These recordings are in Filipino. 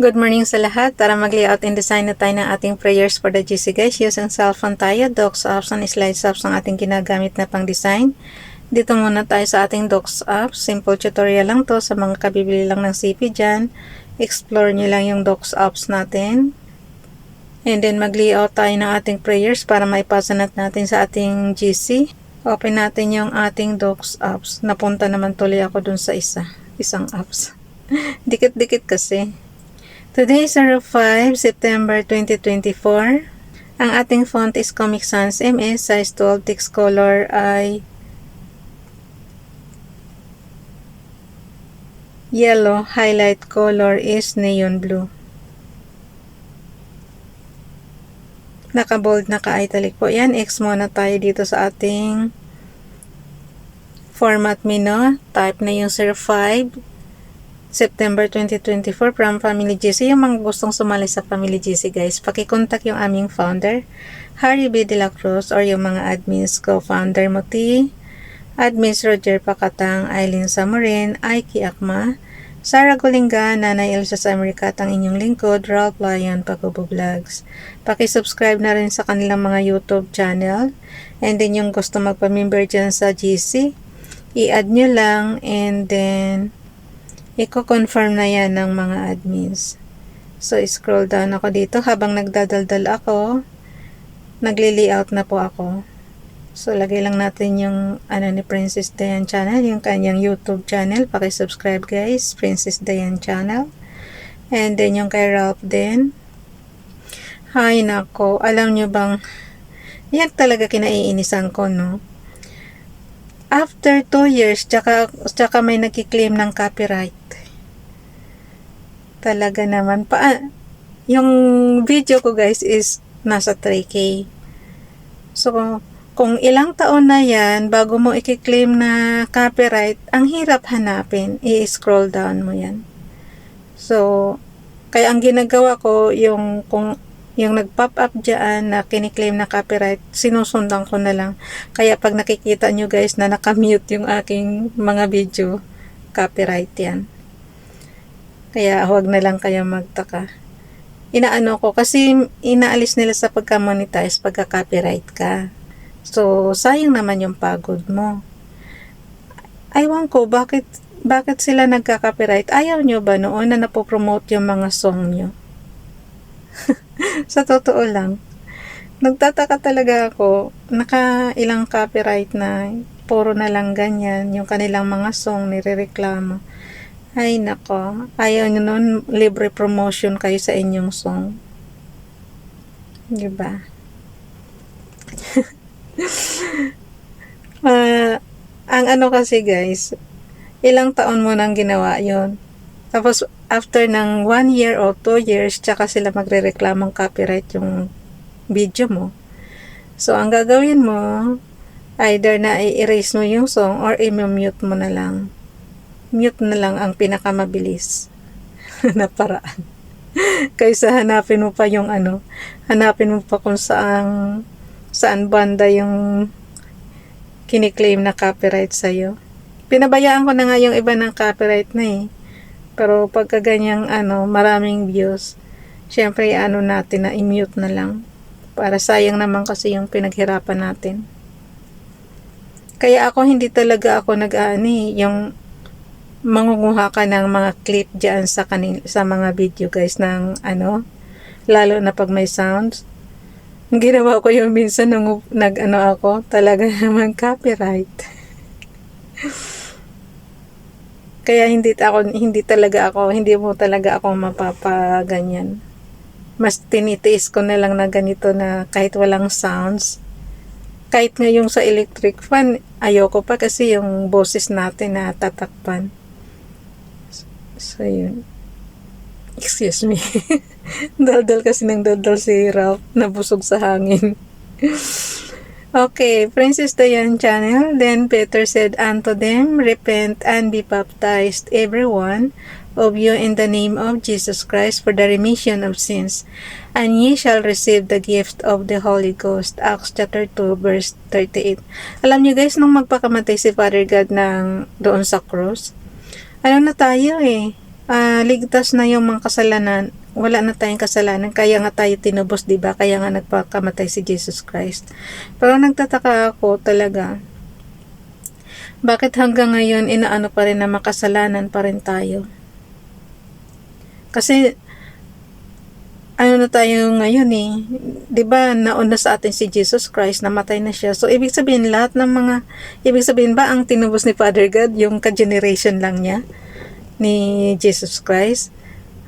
Good morning sa lahat. Tara mag-layout and design na tayo ng ating prayers for the GC guys. Using cellphone tayo, docs apps and slides apps ang ating ginagamit na pang design. Dito muna tayo sa ating docs apps. Simple tutorial lang to sa mga kabibili lang ng CP dyan. Explore nyo lang yung docs apps natin. And then mag-layout tayo ng ating prayers para maipasa natin sa ating GC. Open natin yung ating docs apps. Napunta naman tuloy ako dun sa isang apps. Dikit-dikit kasi. Today is 5 September 2024. Ang ating font is Comic Sans MS, size 12, text color ay yellow, highlight color is neon blue. Naka-bold, naka-italic po yan. X muna tayo dito sa ating format menu. Type na yung 05 September 2024 from Family GC. Yung mga gustong sumali sa Family GC guys, pakicontact yung aming founder, Harry B. De La Cruz, or yung mga admins ko, founder Moti, admins Roger Pakatang, Eileen Samurin, Aiki Akma, Sarah Gulinga, Nanay Elsa sa Amerika, ang inyong lingkod, Ralph Lion, Pagobo Vlogs. Pakisubscribe na rin sa kanilang mga YouTube channel. And then yung gusto magpa-member dyan sa GC, i-add nyo lang and then i-confirm na yan ng mga admins. So, scroll down ako dito. Habang nagdadaldal ako, nagli-layout na po ako. So, lagay lang natin yung ni Princess Dayan channel, yung kanyang YouTube channel. Pakisubscribe guys, Princess Dayan channel. And then yung kay Ralph din. Hay nako, alam nyo bang, yan talaga kinaiinisan ko, no? After 2 years, tsaka may nagkiklaim ng copyright. Talaga naman. Yung video ko guys is nasa 3K. So, kung ilang taon na yan, bago mo i-claim na copyright, ang hirap hanapin. I-scroll down mo yan. So, kaya ang ginagawa ko, yung nag-pop up dyan na kiniklaim na copyright, sinusundan ko na lang. Kaya pag nakikita nyo guys na nakamute yung aking mga video, copyright yan. Kaya huwag na lang kayo magtaka. Inaano ko kasi inaalis nila sa pagka-monetize pagka-copyright ka. So, sayang naman yung pagod mo. Aywan ko, bakit sila nagka-copyright? Ayaw nyo ba noon na napopromote yung mga song nyo? Sa totoo lang, nagtataka talaga ako, ilang copyright na, puro na lang ganyan, yung kanilang mga song nirereklamo. Ay nako, ayaw nyo nun, libre promotion kayo sa inyong song. Diba? Ang kasi guys, ilang taon mo nang ginawa yon. Tapos after ng 1 year o 2 years, tsaka sila magre-reklamong copyright yung video mo. So ang gagawin mo, either na i-erase mo yung song or i-mute mo na lang. Mute na lang ang pinakamabilis na paraan. Kaysa hanapin mo pa yung hanapin mo pa kung saan banda yung kiniklaim na copyright sa'yo. Pinabayaan ko na nga yung iba ng copyright na eh. Pero pagka ganyang maraming views, syempre natin na i-mute na lang. Para sayang naman kasi yung pinaghirapan natin. Kaya ako hindi talaga ako yung mangunguha ka ng mga clip dyan sa mga video guys ng lalo na pag may sounds. Ginawa ko yung minsan nung ako talaga naman copyright. Kaya hindi mo talaga ako mapapaganyan. Mas tinitiis ko na lang na ganito na kahit walang sounds. Kahit nga yung sa electric fan, ayoko pa kasi yung boses natin na tatakpan. So, yun. Excuse me. Daldal kasi ng daldal si Ralph. Nabusog sa hangin. Okay, Princess Dayan channel. Then Peter said unto them, repent and be baptized, every one of you, in the name of Jesus Christ for the remission of sins, and ye shall receive the gift of the Holy Ghost. Acts chapter 2 verse 38. Alam niyo guys, nung magpakamatay si Father God doon sa cross, na tayo ligtas na yung mga kasalanan, wala na tayong kasalanan, kaya nga tayo tinubos, diba? Kaya nga nagpakamatay si Jesus Christ. Pero nagtataka ako talaga, bakit hanggang ngayon inaano pa rin na makasalanan pa rin tayo? Kasi ano na tayo ngayon eh, 'di ba? Nauna sa atin si Jesus Christ, namatay na siya. So ibig sabihin ibig sabihin ba ang tinubos ni Father God yung ka-generation lang niya ni Jesus Christ?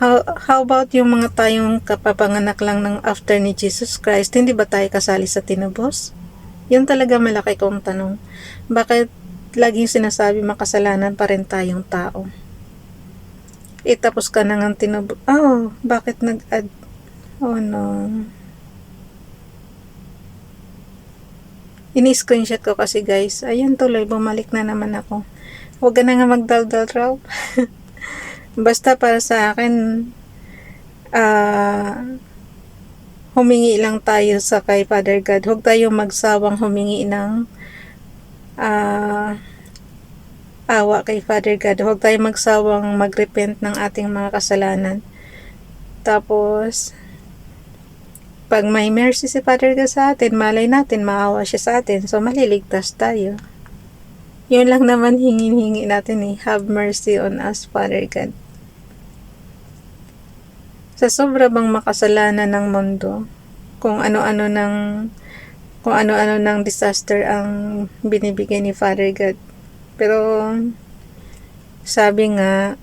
How about yung mga tayong kapapanganak lang ng after ni Jesus Christ, hindi ba tayo kasali sa tinubos? Yun talaga malaki kong tanong. Bakit laging sinasabi makasalanan pa rin tayong tao? Tapos ka na ng tinubos. Oh, bakit nag-add? Oh no. Ini-screenshot ko kasi guys. Ayun tuloy, bumalik na naman ako. Huwag ka na nga magdaldal raw. Basta para sa akin, humingi lang tayo sa kay Father God. Huwag tayong magsawang humingi ng awa kay Father God. Huwag tayong magsawang magrepent ng ating mga kasalanan. Tapos, pag may mercy si Father God sa atin, malay natin, maawa siya sa atin. So, maliligtas tayo. Yun lang naman hingi natin eh. Have mercy on us, Father God. Sa sobra bang makasalanan ng mundo, kung ano-ano ng disaster ang binibigay ni Father God. Pero sabi nga,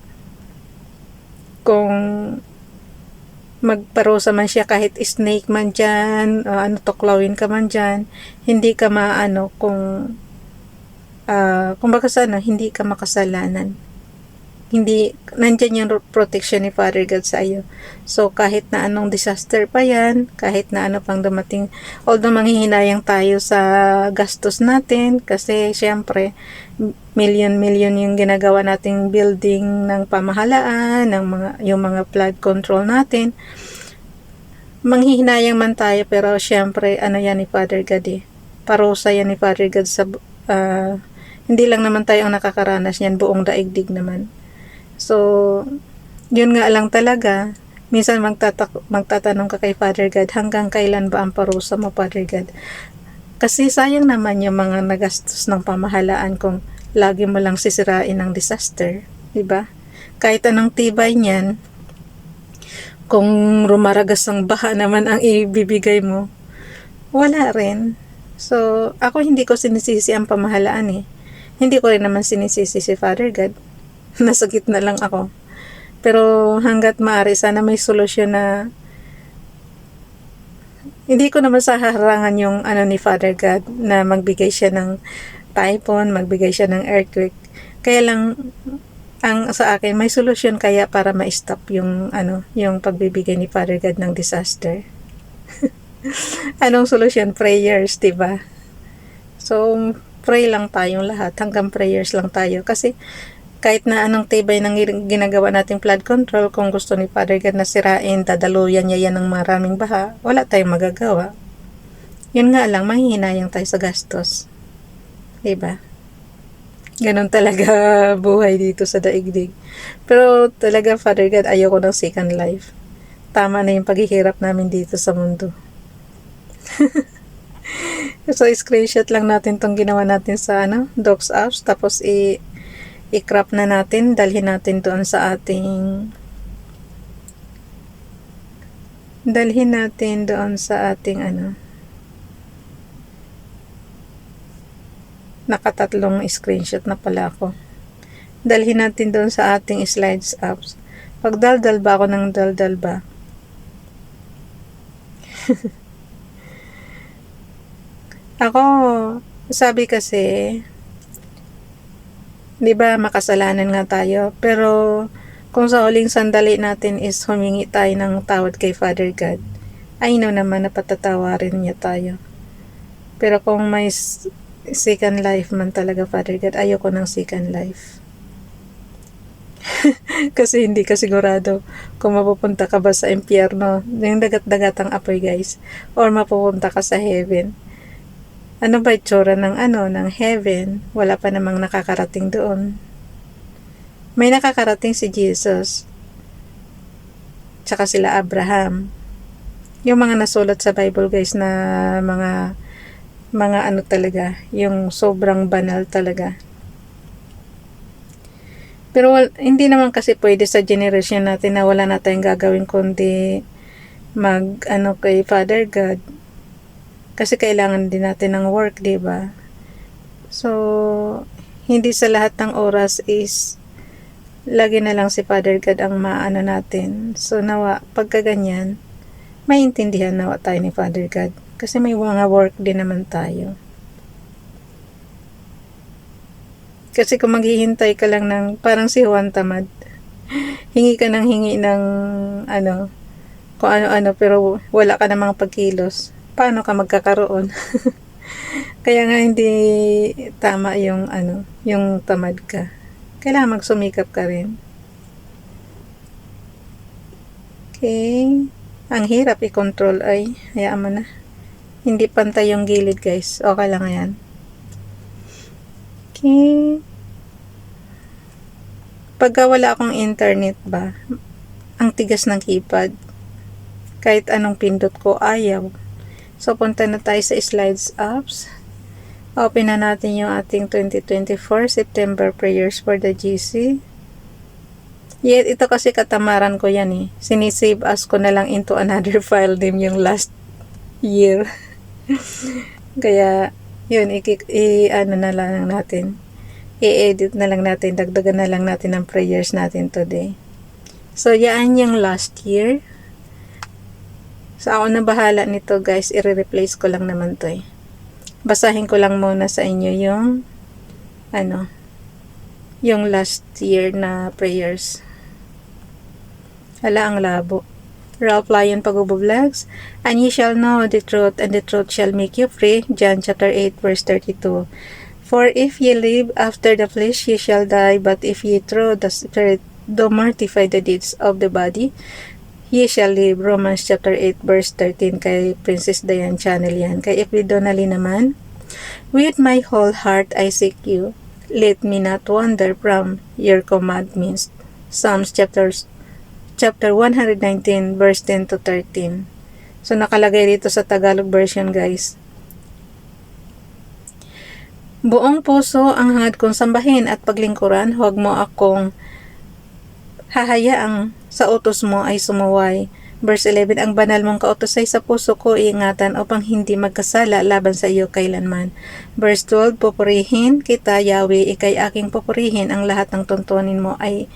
kung magparusa man siya kahit snake man dyan, tuklawin ka man dyan, hindi ka maano kung baka sana hindi ka makasalanan. Hindi, nandyan yung protection ni Father God sa iyo. So, kahit na anong disaster pa yan, kahit na ano pang dumating, although manghihinayang tayo sa gastos natin, kasi syempre, million yung ginagawa nating building ng pamahalaan, yung mga flood control natin, manghihinayang man tayo, pero syempre, ano yan ni Father God eh, parusa yan ni Father God sa, hindi lang naman tayo ang nakakaranas yan, buong daigdig naman. So, yun nga lang talaga. Minsan magtatanong ka kay Father God, hanggang kailan ba ang parusa mo, Father God? Kasi sayang naman yung mga nagastos ng pamahalaan kung lagi mo lang sisirain ng disaster, diba? Kahit anong tibay niyan, kung rumaragas ang baha naman ang ibibigay mo, wala rin. So, ako hindi ko sinisisi ang pamahalaan eh. Hindi ko rin naman sinisisi si Father God. Nasa gitna lang ako. Pero hanggat maaari, sana may solusyon na hindi ko naman sa harangan yung ni Father God na magbigay siya ng typhoon, magbigay siya ng earthquake. Kaya lang ang sa akin may solusyon kaya para ma-stop yung yung pagbibigay ni Father God ng disaster. Anong solusyon? Prayers, 'di ba? So pray lang tayong lahat, hanggang prayers lang tayo kasi kahit na anong tibay ng ginagawa nating flood control, kung gusto ni Father God na sirain, dadaluyan niya yan ng maraming baha, wala tayong magagawa. Yun nga lang, manghihinayang tayo sa gastos. Diba? Ganon talaga buhay dito sa daigdig. Pero talaga, Father God, ayoko ng second life. Tama na yung paghihirap namin dito sa mundo. So, screenshot lang natin tong ginawa natin sa Docs apps, tapos i-crop na natin, dalhin natin doon sa ating nakatatlong screenshot na pala ako. Dalhin natin doon sa ating slides apps. Pagdaldal ba ako ng daldal ba? Ako, sabi kasi, di ba makasalanan nga tayo, pero kung sa huling sandali natin is humingi tayo ng tawad kay Father God, I know naman na patatawarin niya tayo. Pero kung may second life man talaga, Father God, ayoko ng second life. Kasi hindi ka sigurado kung mapupunta ka ba sa impyerno, yung dagat-dagatang apoy guys, or mapupunta ka sa heaven. Ano ba itsura ng heaven? Wala pa namang nakakarating doon. may nakakarating si Jesus, tsaka sila Abraham. Yung mga nasulat sa Bible guys na mga ano talaga, yung sobrang banal talaga. Pero hindi naman kasi pwede sa generation natin na wala na tayong gagawin kundi mag ano kay Father God. Kasi kailangan din natin ng work, 'di ba? So hindi sa lahat ng oras is lagi na lang si Father God ang maano natin. So nawa pagka ganyan, maintindihan nawa tayo ni Father God. Kasi may mga work din naman tayo. Kasi kung maghihintay ka lang ng, parang si Juan Tamad, hingi ka ng hingi ng, ano, kung ano-ano, pero wala ka ng mga pagkilos. Paano ka magkakaroon? Kaya nga hindi tama yung, yung tamad ka. Kailangan magsumikap ka rin. Okay. Ang hirap i-control ay, hayaan mo na. Hindi pantay yung gilid guys. Okay lang yan. Okay. Pagka wala akong internet ba, ang tigas ng keypad. Kahit anong pindot ko, ayaw. So, punta na tayo sa slides apps. Open na natin yung ating 2024 September prayers for the GC. Yet, ito kasi katamaran ko yan eh. Sinisave as ko na lang into another file name yung last year. Kaya, yun, ano na lang natin. I-edit na lang natin, dagdagan na lang natin ang prayers natin today. So, yan yung last year. So, ako na bahala nito guys, i-replace ko lang naman to eh. Basahin ko lang muna sa inyo yung, yung last year na prayers. Hala, ang labo. Ralph Lyon Pagubo Vlogs. And ye shall know the truth, and the truth shall make you free. John chapter 8 verse 32. For if ye live after the flesh, ye shall die. But if ye through the Spirit do mortify the deeds of the body, ye shall live. Romans chapter 8 verse 13. Kay Princess Diane Channel yan. Kay FB Donnelly naman. With my whole heart I seek you. Let me not wander from your commandments. Psalms chapter 119 verse 10 to 13. So nakalagay dito sa Tagalog version guys. Buong puso ang hangad kong sambahin at paglingkuran, huwag mo akong hahayaang sa utos mo ay sumuway. Verse 11, ang banal mong kautos ay sa puso ko iingatan upang hindi magkasala laban sa iyo kailanman. Verse 12, pupurihin kita Yahweh, ikay aking pupurihin, ang lahat ng tuntunin mo ay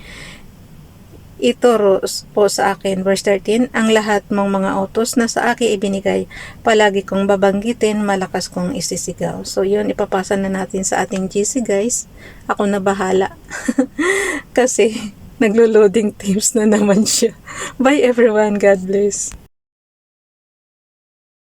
ituro po sa akin. Verse 13, ang lahat mong mga utos na sa akin ibinigay, palagi kong babanggitin, malakas kong isisigaw. So yun, ipapasa na natin sa ating GC guys. Ako na bahala. Kasi naglo-loading tips na naman siya. Bye everyone, God bless.